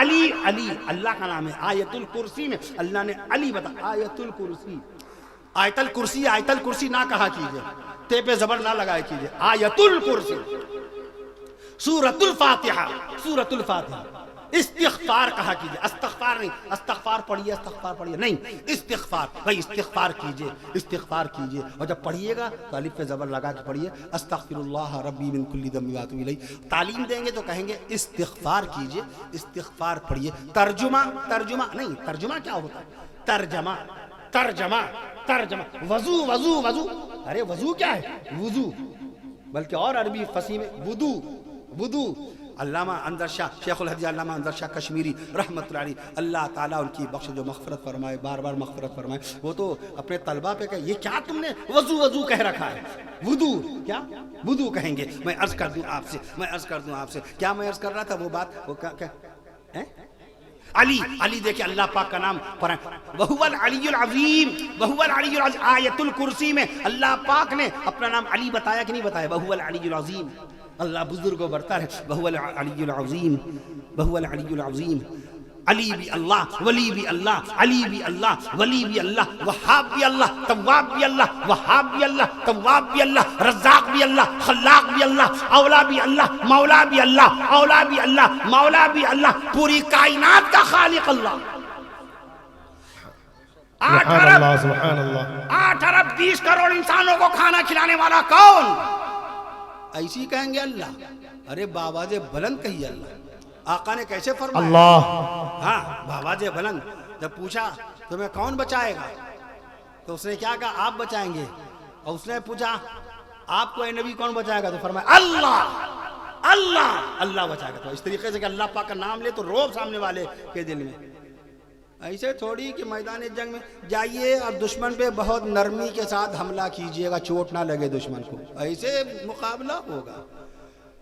علی، علی اللہ کا نام ہے. آیت الکرسی میں اللہ نے علی بتا. آیت الکرسی، آیت الکرسی، آیت الکرسی نہ کہا کیجئے، تے پہ زبر نہ لگائے کیجئے. آیت الکرسی. سورۃ الفاتحہ، سورۃ الفاتحہ. استغفار کہا کیجئے، استغفار نہیں. استغفار پڑھیے، استغفار پڑھیے نہیں، استغفار. بھائی استغفار کیجئے، استغفار کیجئے. اور جب پڑھیے گا تو الف پہ زبر لگا کے پڑھیے. استغفر اللہ ربی من کل ذنب واتوب الیہ. تعلیم دیں گے تو کہیں گے استغفار کیجئے، استغفار پڑھیے. ترجمہ، ترجمہ نہیں. ترجمہ کیا ہوتا ہے؟ ترجمہ، ترجمہ، ترجمہ. وضو، وضو، وضو. ارے وضو کیا ہے؟ وضو. بلکہ اور عربی فصیح میں وضو، وضو. علامہ انظر شاہ، شیخ الحدیث علامہ انظر شاہ کشمیری رحمۃ اللہ علیہ، اللہ تعالیٰ ان کی بخش جو مغفرت فرمائے، بار بار مغفرت فرمائے. وہ تو اپنے طلبہ پہ کہ یہ کیا تم نے وضو وضو کہہ رکھا ہے؟ وضو کیا؟ وضو کہیں گے. میں عرض کر دوں آپ سے، میں عرض کر دوں آپ سے، کیا میں عرض کر رہا تھا وہ بات؟ وہ کیا علی، علی دیکھیں اللہ پاک کا نام پڑھیں. وہو العلی العظیم، وہو العلی العظیم. آیت الکرسی میں اللہ پاک نے اپنا نام علی بتایا کہ نہیں بتایا؟ وہو العلی العظیم. اللہ بزرگ و برتر ہے. وہو العلی العظیم، وہو العلی العظیم. علی بھی اللہ، ولی بھی اللہ، علی بھی اللہ، ولی بھی اللہ، وہاب بھی اللہ، تواب بھی اللہ، وہاب بھی اللہ، تواب بھی اللہ، رزاق بھی اللہ، خلاق بھی اللہ، اولا بھی اللہ، مولا بھی اللہ، اولا بھی اللہ، مولا بھی اللہ. پوری کائنات کا خالق اللہ. 8 ارب 20 کروڑ انسانوں کو کھانا کھلانے والا کون؟ ایسی کہیں گے اللہ. ارے بآواز بلند کہیے اللہ. آقا نے کیسے فرمایا؟ اللہ. ہاں بآواز بلند. جب پوچھا تمہیں کون بچائے گا تو اس نے کیا کہا؟ آپ بچائیں گے. اور اس نے پوچھا آپ کو اے نبی کون بچائے گا؟ تو فرمایا اللہ، اللہ، اللہ بچائے گا. تو اس طریقے سے کہ اللہ پاک کا نام لے تو روب سامنے والے کے دل میں. ایسے تھوڑی کہ میدان جنگ میں جائیے اور دشمن پہ بہت نرمی کے ساتھ حملہ کیجئے گا، چوٹ نہ لگے دشمن کو. ایسے مقابلہ ہوگا.